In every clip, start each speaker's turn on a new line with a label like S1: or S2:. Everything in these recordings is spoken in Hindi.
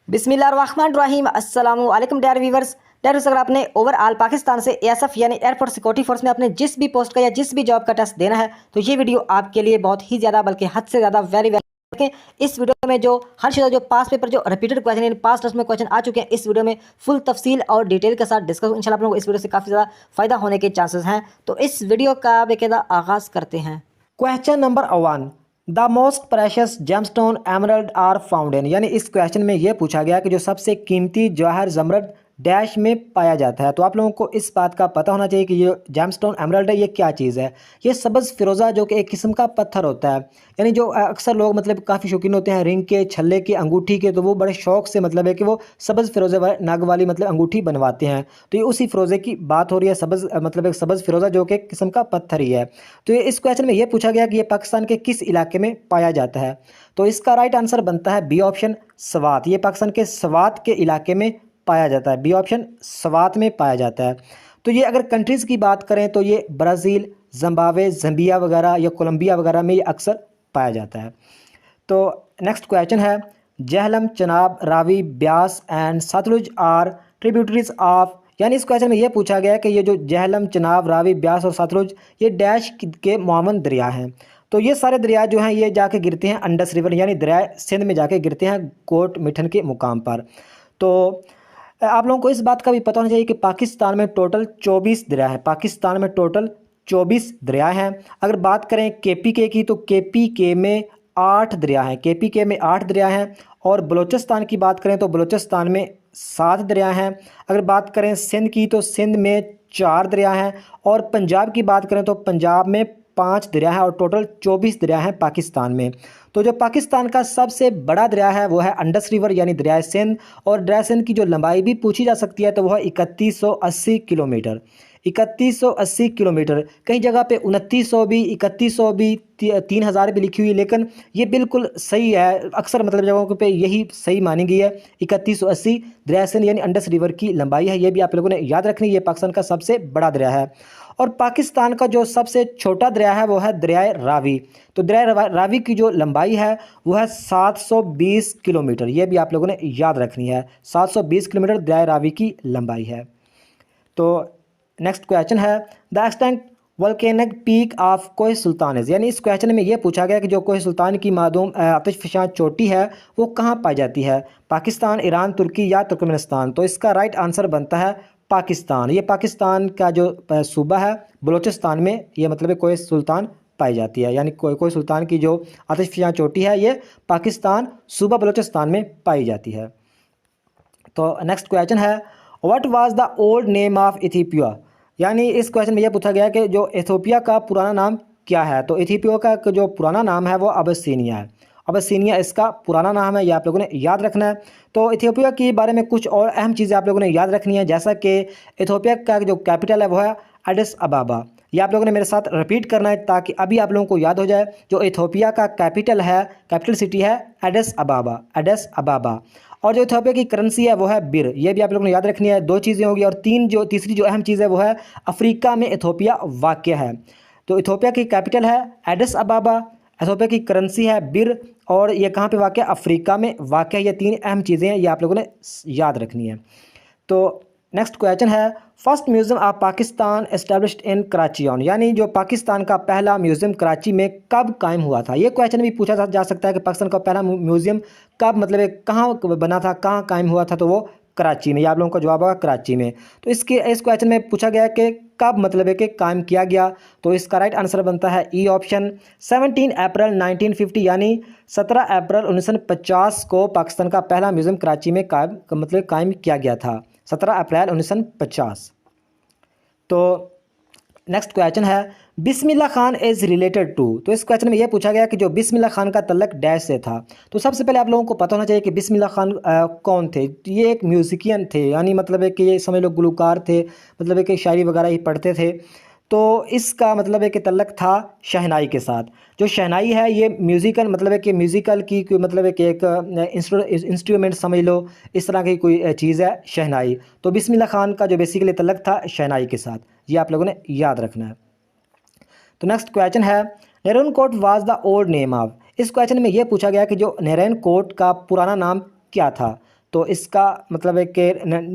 S1: बिस्मिल्लाहिर्रहमानिर्रहीम अस्सलाम वालेकुम डियर व्यूवर्स। अगर आपने ओवरऑल पाकिस्तान से एएसएफ यानी एयरफोर्स सिक्योरिटी फोर्स में अपने जिस भी पोस्ट का या जिस भी जॉब का टेस्ट देना है तो ये वीडियो आपके लिए बहुत ही ज़्यादा बल्कि हद से ज़्यादा वेरी वेरी। इस वीडियो में जो हर चीज़ जो पास पेपर जो रिपीटेड क्वेश्चन यानी पास टेस्ट में क्वेश्चन आ चुके हैं, इस वीडियो में फुल तफसील और डिटेल के साथ डिस्कस इंशाल्लाह आप लोगों को इस वीडियो से काफ़ी ज़्यादा फायदा होने के चांसेस हैं। तो इस वीडियो का बेकायदा आगाज़ करते हैं।
S2: Question number 1, the most precious gemstone emerald are found in, यानी इस क्वेश्चन में यह पूछा गया कि जो सबसे कीमती जवाहर जमरद डैश में पाया जाता है। तो आप लोगों को इस बात का पता होना चाहिए कि ये जेमस्टोन एमरल्ड है, ये क्या चीज़ है। ये सब्ज़ फिरोज़ा जो कि एक किस्म का पत्थर होता है, यानी जो अक्सर लोग मतलब काफ़ी शौकीन होते हैं रिंग के, छल्ले के, अंगूठी के, तो वो बड़े शौक से मतलब है कि वो सब्ज़ फिरोज़े नग वाली मतलब अंगूठी बनवाते हैं। तो ये उसी फिरोज़े की बात हो रही है, सब्ज़ मतलब एक सब्ज़ फिरोज़ा जो कि एक किस्म का पत्थर ही है। तो ये इस क्वेश्चन में ये पूछा गया कि ये पाकिस्तान के किस इलाके में पाया जाता है। तो इसका राइट आंसर बनता है बी ऑप्शन, स्वात। ये पाकिस्तान के स्वात के इलाके में पाया जाता है। बी ऑप्शन, स्वात में पाया जाता है। तो ये अगर कंट्रीज़ की बात करें तो ये ब्राज़ील, जिम्बाब्वे, ज़ाम्बिया वगैरह या कोलंबिया वगैरह में ये अक्सर पाया जाता है। तो नेक्स्ट क्वेश्चन है, Jhelum, Chenab, Ravi, Beas and Sutlej are tributaries of, यानी इस क्वेश्चन में ये पूछा गया है कि ये जो जहलम, चनाब, रावी, ब्यास और सतलुज ये डैश के मुआवन दरिया हैं। तो ये सारे दरिया जो हैं ये जाके गिरते हैं अंडस रिवर यानी दरिया सिंध में जाके गिरते हैं कोट मिठन के मुकाम पर। तो आप लोगों को इस बात का भी पता होना चाहिए कि पाकिस्तान में टोटल 24 दरिया हैं। पाकिस्तान में टोटल 24 दरिया हैं। अगर बात करें केपीके की तो केपीके में 8 दरिया हैं। केपीके में 8 दरिया हैं। और बलूचिस्तान की बात करें तो बलूचिस्तान में 7 दरिया हैं। अगर बात करें सिंध की तो सिंध में 4 दरिया हैं। और पंजाब की बात करें तो पंजाब में 5 दरिया हैं और टोटल 24 दरिया हैं पाकिस्तान में। तो जो पाकिस्तान का सबसे बड़ा दरिया है वो है अंडस रिवर यानी दरिया सिंध। और दरिया सिंध की जो लंबाई भी पूछी जा सकती है तो वह 3180 किलोमीटर। 3180 किलोमीटर, कई जगह पे 2900 भी, 3100 भी, 3000 भी लिखी हुई, लेकिन ये बिल्कुल सही है। अक्सर मतलब जगहों पे यही सही मानी गई है। 3180 दरिया सिंध यानी अंडस रिवर की लंबाई है। ये भी आप लोगों ने याद रखनी है, ये पाकिस्तान का सबसे बड़ा दरिया है। और पाकिस्तान का जो सबसे छोटा दरिया है वो है दरियाए रावी। तो दरिया रावी की जो लंबाई है वो है 720 किलोमीटर। ये भी आप लोगों ने याद रखनी है, 720 किलोमीटर दरिया रावी की लंबाई है। तो नेक्स्ट क्वेश्चन है, the extent volcanic peak of Koh Sultan is, यानी इस क्वेश्चन में ये पूछा गया कि जो कोह सुल्तान की मादूम आतिशफशां चोटी है वो कहाँ पाई जाती है, पाकिस्तान, ईरान, तुर्की या तुर्कमेनिस्तान। तो इसका राइट आंसर बनता है पाकिस्तान। ये पाकिस्तान का जो सूबा है बलूचिस्तान में ये मतलब कोह सुल्तान पाई जाती है, यानी कोह सुल्तान की जो आतिशफशां चोटी है ये पाकिस्तान सूबा बलूचिस्तान में पाई जाती है। तो नेक्स्ट क्वेश्चन है, what was the old name of Ethiopia, यानी इस क्वेश्चन में यह पूछा गया कि जो इथियोपिया का पुराना नाम क्या है। तो इथियोपिया का जो पुराना नाम है वो अबसीनिया है। अबसीनिया इसका पुराना नाम है, ये आप लोगों ने याद रखना है। तो इथियोपिया के बारे में कुछ और अहम चीज़ें आप लोगों ने याद रखनी है, जैसा कि इथियोपिया का जो कैपिटल है वो है एडिस अबाबा। ये आप लोगों ने मेरे साथ रिपीट करना है ताकि अभी आप लोगों को याद हो जाए। जो इथियोपिया का कैपिटल है, कैपिटल सिटी है एडिस अबाबा, एडिस अबाबा। और जो इथियोपिया की करेंसी है वो है बिर। ये भी आप लोगों ने याद रखनी है। 2 चीज़ें होगी। और तीसरी जो अहम चीज़ है वो है अफ्रीका में इथियोपिया वाक़ है। तो इथियोपिया की कैपिटल है एडिस अबाबा, इथियोपिया की करेंसी है बिर, और ये कहाँ पे वाक़ है, अफ्रीका में वाक़ है। ये 3 अहम चीज़ें हैं, ये आप लोगों ने याद रखनी है। तो नेक्स्ट क्वेश्चन है, first museum of Pakistan established in Karachi on, यानी जो पाकिस्तान का पहला म्यूज़ियम कराची में कब कायम हुआ था। ये क्वेश्चन भी पूछा जा सकता है कि पाकिस्तान का पहला म्यूज़ियम कब मतलब कहाँ बना था, कहाँ कायम हुआ था। तो वो कराची में। ये आप लोगों का जवाब होगा कराची में। तो इस क्वेश्चन में पूछा गया कि कब मतलब है कि कायम किया गया। तो इसका राइट आंसर बनता है ई ऑप्शन, 17 अप्रैल 1950, यानी 17 अप्रैल 1950 को पाकिस्तान का पहला म्यूज़ियम कराची में कायम किया गया था, 17 अप्रैल 1950। तो नेक्स्ट क्वेश्चन है, Bismillah Khan is related to, तो इस क्वेश्चन में यह पूछा गया कि जो बिस्मिल्लाह खान का तल्लक डैश से था। तो सबसे पहले आप लोगों को पता होना चाहिए कि बिस्मिल्लाह खान कौन थे। ये एक म्यूज़िशियन थे, यानी मतलब है कि ये समझ लो गुलकार थे, मतलब है कि शायरी वगैरह ही पढ़ते थे। तो इसका मतलब है कि तल्लक था शहनाई के साथ। जो शहनाई है ये म्यूज़िकल मतलब है कि म्यूज़िकल की मतलब है कि एक इंस्ट्रूमेंट समझ लो, इस तरह की कोई चीज़ है शहनाई। तो बिस्मिल्लाह खान का जो बेसिकली तल्लक था शहनाई के साथ, ये आप लोगों ने याद रखना है। तो नेक्स्ट क्वेश्चन है, नैरेन कोट was the old name of, इस क्वेश्चन में यह पूछा गया कि जो नैरेन कोट का पुराना नाम क्या था। तो इसका मतलब है कि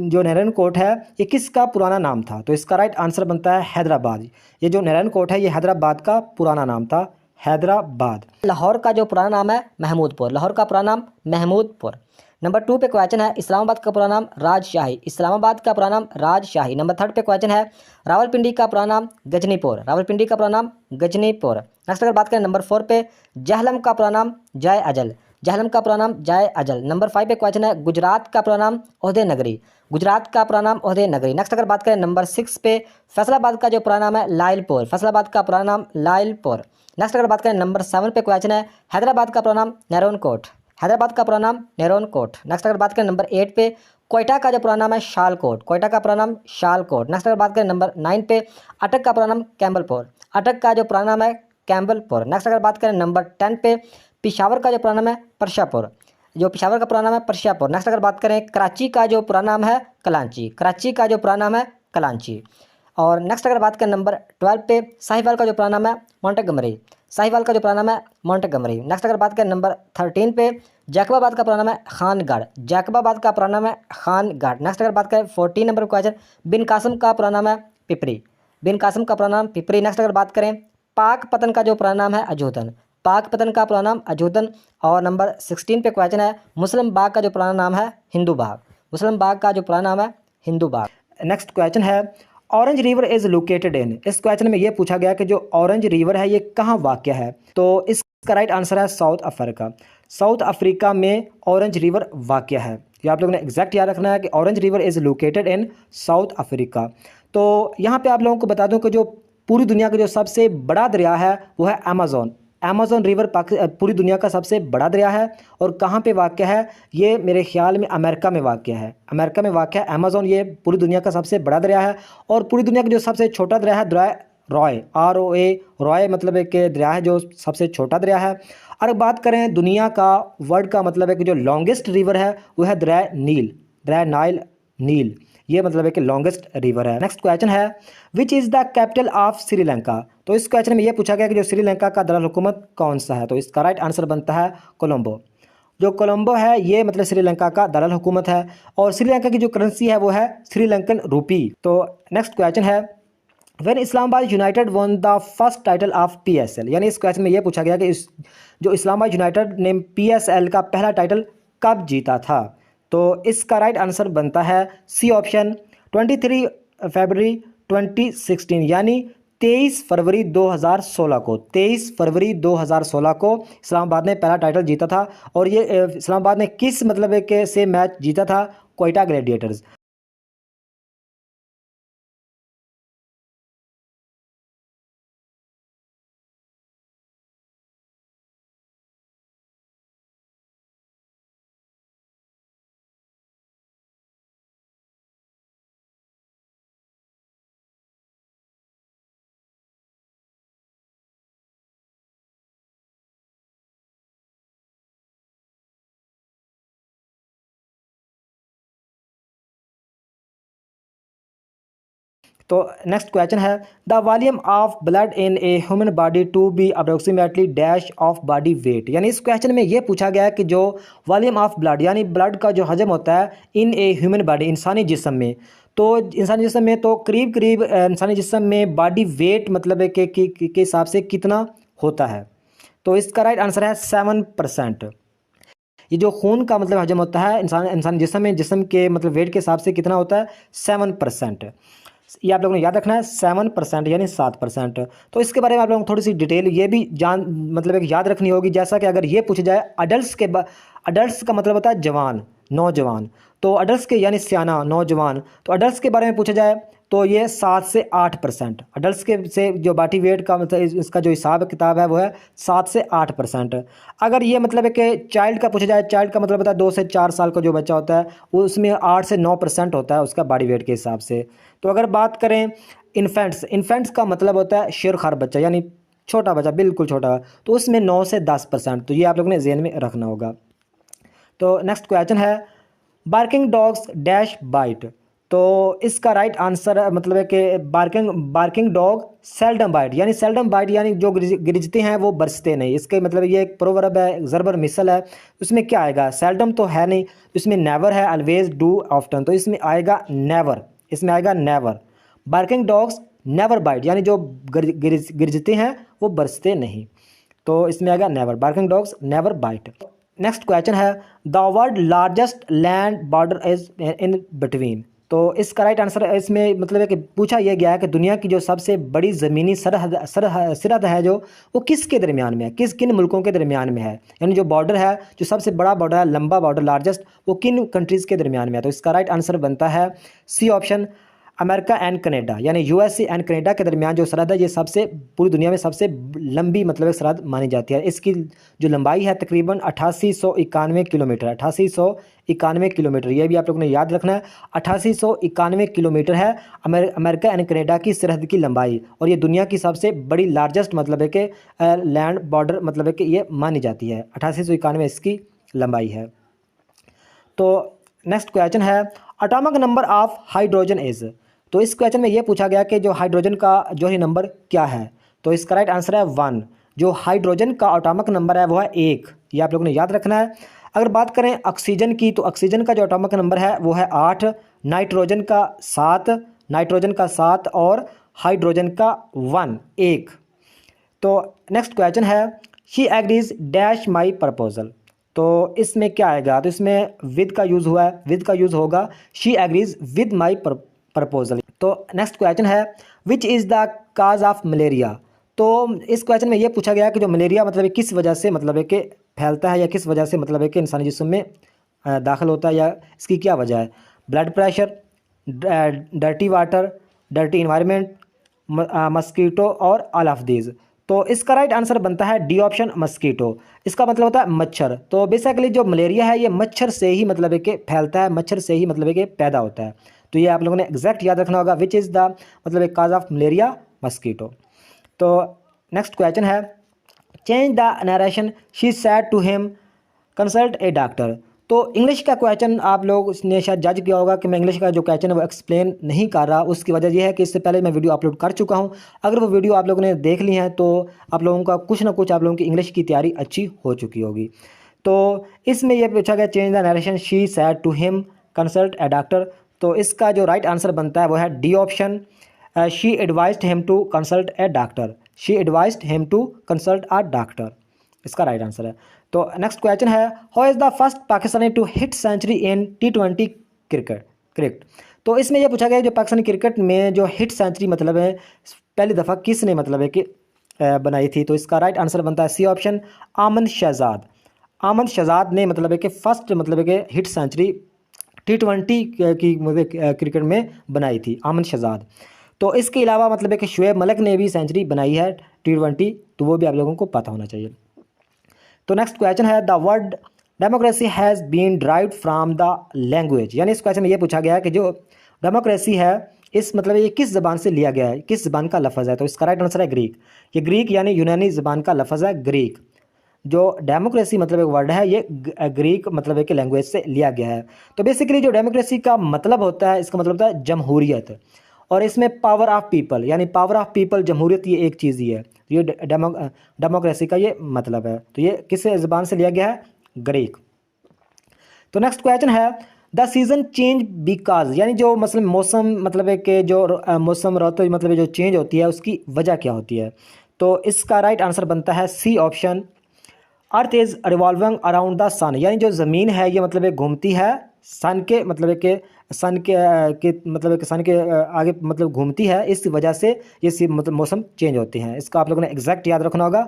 S2: जो नारायण कोट है ये किसका पुराना नाम था? तो इसका राइट आंसर बनता है हैदराबाद। ये जो नारायण कोट है ये हैदराबाद का पुराना नाम था, हैदराबाद।
S1: लाहौर का जो पुराना नाम है महमूदपुर, लाहौर का पुराना नाम महमूदपुर। नंबर 2 पे क्वेश्चन है इस्लामाबाद का पुराना नाम राजशाही, इस्लामाबाद का पुराना नाम राजशाही। नंबर 3 पे क्वेश्चन है रावलपिंडी का पुराना नाम गजनीपुर, रावलपिंडी का पुराना नाम गजनीपुर। नेक्स्ट अगर बात करें नंबर 4 पे जहलम का पुराना नाम जय अजल, जहलम का पुराना नाम जय अजल। नंबर 5 पे क्वेश्चन है गुजरात का पुराना नाम ओहदे नगरी, गुजरात का पुराना नाम ओहदे नगरी। नेक्स्ट अगर बात करें नंबर 6 पे फैसलाबाद का जो पुराना नाम है लाइलपुर, फैसलाबाद का पुराना नाम लाइलपुर। नेक्स्ट अगर बात करें नंबर 7 पे क्वेश्चन है हैदराबाद का पुराना नाम नैरोन कोट, हैदराबाद का पुराना नाम नैरोन कोट। नेक्स्ट अगर बात करें नंबर 8 पे कोयटा का जो पुराना नाम है शालकोट, कोयटा का पुराना नाम शालकोट। नेक्स्ट अगर बात करें नंबर 9 पे अटक का पुराना नाम कैम्बलपुर, अटक का जो पुराना नाम है कैम्बलपुर। नेक्स्ट अगर बात करें नंबर 10 पे पिशावर का जो पुराना नाम है परशापुर, जो पिशावर का पुराना नाम है परशापुर। नेक्स्ट अगर बात करें कराची का जो पुराना नाम है कलांची, कराची का जो पुराना नाम है कलांची। और नेक्स्ट अगर बात करें नंबर 12 पे साहिवाल का जो पुराना नाम है मोंटेगमरी, साहिवाल का जो पुराना नाम है मोंटेगमरी। नेक्स्ट अगर बात करें नंबर 13 पे जैकबाबाद का पुराना नाम है खानगढ़, जैकबाबाद का पुराना नाम है खानगढ़। नेक्स्ट अगर बात करें 14 नंबर क्वेश्चन बिन कासिम का पुराना नाम है पिपरी, बिन कासिम का पुराना नाम पिपरी। नेक्स्ट अगर बात करें पाकपतन का जो पुराना नाम है अजूदन, पाकपतन का पुराना नाम अजूदन। और नंबर 16 पे क्वेश्चन है मुस्लिम बाग का जो पुराना नाम है हिंदू बाग, मुस्लिम बाग का जो पुराना नाम है हिंदू बाग।
S2: नेक्स्ट क्वेश्चन है orange river is located in, इस क्वेश्चन में ये पूछा गया कि जो ऑरेंज रिवर है ये कहाँ वाक़ है? तो इसका राइट आंसर है साउथ अफ्रीका, साउथ अफ्रीका में ऑरेंज रिवर वाक़ है। ये आप लोगों ने एग्जैक्ट याद रखना है कि orange river is located in south Africa. तो यहाँ पे आप लोगों को बता दूं कि जो पूरी दुनिया का जो सबसे बड़ा दरिया है वो है अमेज़न, अमेज़न रिवर पूरी दुनिया का सबसे बड़ा दरिया है। और कहाँ पे वाक़ है? ये मेरे ख्याल में अमेरिका में वाक़ है, अमेरिका में वाक़ है अमेज़न। ये पूरी दुनिया का सबसे बड़ा दरिया है। और पूरी दुनिया का जो सबसे छोटा दरिया है दरिया रॉय, ROA, रॉय मतलब है कि दरिया है जो सबसे छोटा दरिया है। और बात करें दुनिया का, वर्ल्ड का मतलब है कि जो लॉन्गेस्ट रिवर है वो है दरिया नील, दरिया नाइल, नील, ये मतलब है कि लॉन्गेस्ट रिवर है। नेक्स्ट क्वेश्चन है which is the capital of Sri Lanka. तो इस क्वेश्चन में ये पूछा गया कि जो श्रीलंका का दारुल-हुकूमत कौन सा है? तो इसका राइट आंसर बनता है कोलंबो। जो कोलंबो है ये मतलब श्रीलंका का दारुल-हुकूमत है। और श्रीलंका की जो करेंसी है वो है श्रीलंकन रूपी। तो नेक्स्ट क्वेश्चन है when Islamabad United one the first title of PSL, यानी इस क्वेश्चन में ये पूछा गया कि जो इस्लामाबाद यूनाइटेड ने PSL का पहला टाइटल कब जीता था? तो इसका राइट आंसर बनता है सी ऑप्शन 23 फरवरी 2016, यानी 23 फरवरी 2016 को, 23 फरवरी 2016 को इस्लामाबाद ने पहला टाइटल जीता था। और ये इस्लामाबाद ने किस मतलब है कि से मैच जीता था? कोयटा ग्लैडिएटर्स। तो नेक्स्ट क्वेश्चन है the volume of blood in a human body to be approximately dash of body weight, यानी इस क्वेश्चन में ये पूछा गया है कि जो वॉल्यूम ऑफ ब्लड यानी ब्लड का जो हजम होता है इन ए ह्यूमन बॉडी, इंसानी जिस्म में, तो इंसानी जिस्म में तो करीब करीब इंसानी जिस्म में बॉडी वेट मतलब है के हिसाब से कितना होता है? तो इसका राइट आंसर है 7%। ये जो खून का मतलब हजम होता है इंसान जिस्म में, जिस्म के मतलब वेट के हिसाब से कितना होता है? 7%। ये आप लोगों ने याद रखना है, 7% यानी 7%। तो इसके बारे में आप लोगों को थोड़ी सी डिटेल ये भी मतलब एक याद रखनी होगी। जैसा कि अगर ये पूछा जाए अडल्ट्स का मतलब होता है जवान, नौजवान, तो अडल्ट्स के यानी सियाना, नौजवान, तो अडल्ट्स के बारे में पूछा जाए तो ये 7 से 8%। अडल्ट्स के से जो बॉडी वेट का मतलब इसका जो हिसाब किताब है वो है 7 से 8%। अगर ये मतलब है कि चाइल्ड का पूछा जाए, चाइल्ड का मतलब होता है 2 से 4 साल का जो बच्चा होता है वो उसमें 8 से 9% होता है उसका बॉडी वेट के हिसाब से। तो अगर बात करें इन्फेंट्स का मतलब होता है शेरखार बच्चा, यानी छोटा बच्चा, बिल्कुल छोटा, तो उसमें 9 से 10%। तो ये आप लोगों ने ज़हन में रखना होगा। तो नेक्स्ट क्वेश्चन है बार्किंग डॉग्स डैश बाइट, तो इसका राइट आंसर मतलब है कि बार्किंग डॉग सेल्डम बाइट, यानी सेल्डम बाइट यानी जो गिरजते हैं वो बरसते नहीं। इसके मतलब ये एक प्रोवर्ब है, ज़रबर मिसल है। उसमें क्या आएगा, सेल्डम तो है नहीं, इसमें नेवर है, ऑलवेज, डू, ऑफ्टन, तो इसमें आएगा नेवर, इसमें आएगा never. Barking dogs never bite यानी जो गिरजते हैं वो बरसते नहीं, तो इसमें आएगा never, barking dogs never bite. Next question है the world largest land border is in between. तो इसका राइट आंसर है, इसमें मतलब है कि पूछा यह गया है कि दुनिया की जो सबसे बड़ी ज़मीनी सरहद है जो वो किसके दरमियान में है, किन मुल्कों के दरमियान में है, यानी जो बॉर्डर है, जो सबसे बड़ा बॉर्डर है, लंबा बॉर्डर, लार्जेस्ट, वो किन कंट्रीज़ के दरमियान में है। तो इसका राइट आंसर बनता है C option, America and Canada, यानी यूएसए एंड कनाडा के दरमियान जो सरहद है ये सबसे पूरी दुनिया में सबसे लंबी मतलब एक सरहद मानी जाती है। इसकी जो लंबाई है तकरीबन 8891 किलोमीटर, 8891 किलोमीटर, ये भी आप लोगों ने याद रखना है। 8891 किलोमीटर है अमेरिका एंड कनाडा की सरहद की लंबाई, और ये दुनिया की सबसे बड़ी लार्जेस्ट मतलब है कि लैंड बॉर्डर मतलब है कि ये मानी जाती है। 8891 इसकी लंबाई है। तो नेक्स्ट क्वेश्चन है atomic number of hydrogen is. तो इस क्वेश्चन में ये पूछा गया कि जो हाइड्रोजन का जौहरी नंबर क्या है। तो इसका राइट आंसर है 1। जो हाइड्रोजन का एटॉमिक नंबर है वो है 1, ये आप लोगों ने याद रखना है। अगर बात करें ऑक्सीजन की, तो ऑक्सीजन का जो एटॉमिक नंबर है वो है 8, नाइट्रोजन का 7, और हाइड्रोजन का 1। तो नेक्स्ट क्वेश्चन है she agrees dash my proposal. तो इसमें क्या आएगा, तो इसमें विद का यूज़ हुआ है, विद का यूज़ होगा she agrees with my proposal. तो नेक्स्ट क्वेश्चन है which is the cause of malaria. तो इस क्वेश्चन में ये पूछा गया कि जो मलेरिया मतलब है किस वजह से मतलब है कि फैलता है, या किस वजह से मतलब है कि इंसानी जिस्म में दाखिल होता है, या इसकी क्या वजह है। Blood pressure, dirty water, dirty environment, mosquito और ऑल ऑफ दीज। तो इसका राइट आंसर बनता है डी ऑप्शन, मस्कीटो। इसका मतलब होता है मच्छर। तो बेसिकली जो मलेरिया है ये मच्छर से ही मतलब है कि फैलता है, मच्छर से ही मतलब है कि पैदा होता है। तो ये आप लोगों ने एग्जैक्ट याद रखना होगा, विच इज़ द मतलब एक काज ऑफ मलेरिया, मस्कीटो। तो नेक्स्ट क्वेश्चन है change the narration she said to him consult a doctor. तो इंग्लिश का क्वेश्चन आप लोग ने शायद जज किया होगा कि मैं इंग्लिश का जो क्वेश्चन है वो एक्सप्लेन नहीं कर रहा। उसकी वजह यह है कि इससे पहले मैं वीडियो अपलोड कर चुका हूं। अगर वो वीडियो आप लोगों ने देख ली है तो आप लोगों का कुछ ना कुछ आप लोगों की इंग्लिश की तैयारी अच्छी हो चुकी होगी। तो इसमें यह पूछा गया change the narration she said to him consult a doctor. तो इसका जो राइट आंसर बनता है वो है D option, she advised him to consult a doctor, she advised him to consult a doctor, इसका राइट आंसर है। तो नेक्स्ट क्वेश्चन है how is the first Pakistani to hit century in T20 cricket. तो इसमें यह पूछा गया जो पाकिस्तानी क्रिकेट में जो हिट सेंचुरी मतलब है पहली दफ़ा किसने मतलब है कि बनाई थी। तो इसका राइट आंसर बनता है सी ऑप्शन, आमन शहजाद। आमन शहजाद ने मतलब है कि फर्स्ट मतलब है कि हिट सेंचुरी T20 की क्रिकेट में बनाई थी, आमन शहजाद। तो इसके अलावा मतलब है कि शुएब मलिक ने भी सेंचुरी बनाई है T20, तो वो भी आप लोगों को पता होना चाहिए। तो नेक्स्ट क्वेश्चन है the word democracy has been derived from the language. यानी इस क्वेश्चन में ये पूछा गया है कि जो डेमोक्रेसी है इस मतलब ये किस ज़बान से लिया गया है, किस ज़बान का लफ्ज़ है। तो इसका राइट आंसर है ग्रीक। ये ग्रीक यानी यूनानी ज़बान का लफ्ज़ है ग्रीक। जो डेमोक्रेसी मतलब एक वर्ड है ये ग्रीक मतलब एक लैंग्वेज से लिया गया है। तो बेसिकली जो डेमोक्रेसी का मतलब होता है, इसका मतलब होता है जमहूरियत, और इसमें पावर ऑफ पीपल यानी पावर ऑफ पीपल, जमहूरियत, ये एक चीज़ ही है। ये डेमोक्रेसी का ये मतलब है। तो ये किस ज़बान से लिया गया है, ग्रीक। तो नेक्स्ट क्वेश्चन है द सीज़न चेंज बिकॉज, यानी जो मतलब मौसम मतलब है कि जो मौसम रुत मतलब जो चेंज होती है उसकी वजह क्या होती है। तो इसका राइट आंसर बनता है C option, earth is revolving around the sun. यानी जो ज़मीन है ये मतलब एक घूमती है सन के मतलब के मतलब कि सन के आगे मतलब घूमती है, इस वजह से ये मतलब मौसम चेंज होते हैं। इसका आप लोगों ने एग्जैक्ट याद रखना होगा।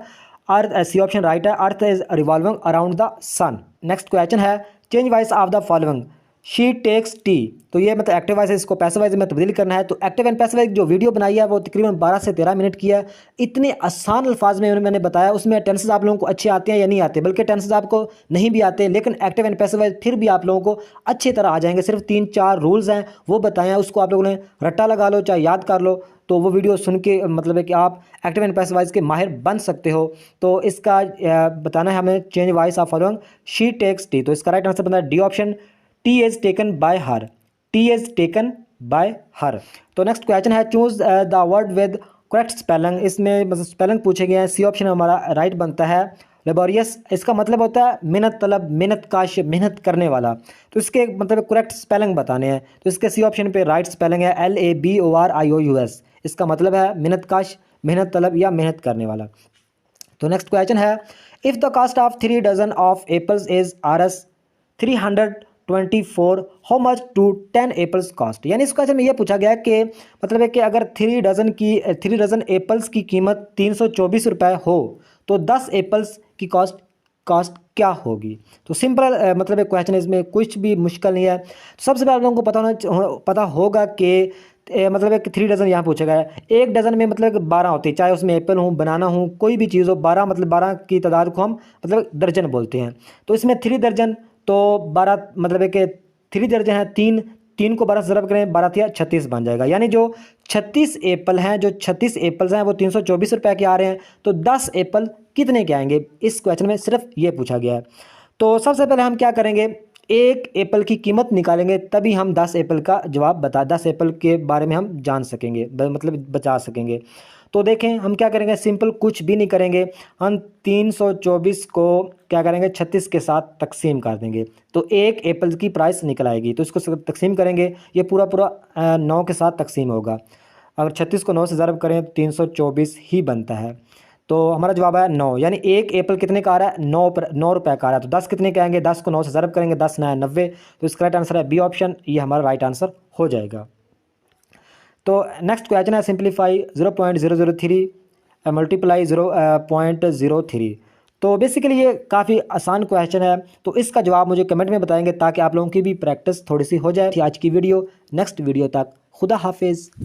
S2: अर्थ, सी ऑप्शन राइट है, earth is revolving around the sun. Next question है change wise of the following she takes tea. तो ये मतलब एक्टिव वाइज है, इसको पैसिव वाइज में तब्दील करना है। तो एक्टिव एंड पैसिव वाइज जो वीडियो बनाई है वो तकरीबन 12 से 13 मिनट की है। इतने आसान अल्फाज में मैंने बताया, उसमें टेंसेस आप लोगों को अच्छे आते हैं या नहीं आते, बल्कि टेंसेस आपको नहीं भी आते, लेकिन एक्टिव एंड पैसिव वाइज फिर भी आप लोगों को अच्छी तरह आ जाएंगे। सिर्फ 3-4 रूल्स हैं वो बताए हैं, उसको आप लोगों ने रट्टा लगा लो चाहे याद कर लो, तो वो वीडियो सुन के मतलब है कि आप एक्टिव एंड पैसिव वाइज के माहिर बन सकते हो। तो इसका बताना है हमें change wise of following she takes tea. तो इसका राइट आंसर बनता है D option, tea is taken by her, tea is taken by her. तो नेक्स्ट क्वेश्चन है choose the word with correct spelling. इसमें मतलब स्पेलिंग पूछे गए हैं। सी ऑप्शन हमारा राइट बनता है। लेबोरियस इसका मतलब होता है मेहनत तलब, मेहनत काश, मेहनत करने वाला। तो इसके मतलब करेक्ट स्पेलिंग बताने हैं। तो इसके सी ऑप्शन पे राइट स्पेलिंग है LABORIOUS। इसका मतलब है मेहनत काश, मेहनत तलब या मेहनत करने वाला। तो नेक्स्ट क्वेश्चन है if the cost of 3 dozen of apples is Rs 324 how much to 10 apples cost. यानी इस क्वेश्चन में ये पूछा गया कि मतलब है कि अगर 3 डजन एप्पल्स की कीमत 324 रुपये हो तो 10 एप्पल्स की कॉस्ट क्या होगी। तो सिंपल मतलब एक क्वेश्चन है, इसमें कुछ भी मुश्किल नहीं है। तो सबसे पहले लोगों को पता होगा कि मतलब एक 3 डजन यहाँ पूछा गया है। एक डजन में मतलब 12 होती है, चाहे उसमें एप्पल हो, बनाना हो, कोई भी चीज़ हो। 12 मतलब 12 की तादाद को हम मतलब दर्जन बोलते हैं। तो इसमें 3 दर्जन तो 12 मतलब एक 3 दर्जन है, 3 को 12 से ज़रब करें, 12 या 36 बन जाएगा। यानी जो 36 एप्पल हैं, जो 36 एप्पल्स हैं वो 324 रुपये के आ रहे हैं। तो 10 एप्पल कितने के आएंगे, इस क्वेश्चन में सिर्फ ये पूछा गया है। तो सबसे पहले हम क्या करेंगे, एक एप्पल की कीमत निकालेंगे, तभी हम 10 एप्पल का जवाब 10 एप्पल के बारे में हम जान सकेंगे, मतलब बचा सकेंगे। तो देखें हम क्या करेंगे, सिंपल कुछ भी नहीं करेंगे। हम 324 को क्या करेंगे 36 के साथ तकसीम कर देंगे, तो एक एप्पल की प्राइस निकल आएगी। तो इसको तकसीम करेंगे, ये पूरा 9 के साथ तकसीम होगा। अगर 36 को 9 से ज़रब करें तो 324 ही बनता है। तो हमारा जवाब है 9। यानी एक एप्पल कितने का आ रहा है, 9 रुपये का आ रहा है। तो 10 कितने के आएंगे, 10 को 9 से ज़रब करेंगे, 10 9 90। तो इसका राइट आंसर है बी ऑप्शन, ये हमारा राइट आंसर हो जाएगा। तो नेक्स्ट क्वेश्चन है सिंप्लीफाई 0.003 मल्टीप्लाई 0.03। तो बेसिकली ये काफ़ी आसान क्वेश्चन है। तो इसका जवाब मुझे कमेंट में बताएंगे ताकि आप लोगों की भी प्रैक्टिस थोड़ी सी हो जाए। आज की वीडियो, नेक्स्ट वीडियो तक खुदा हाफिज़।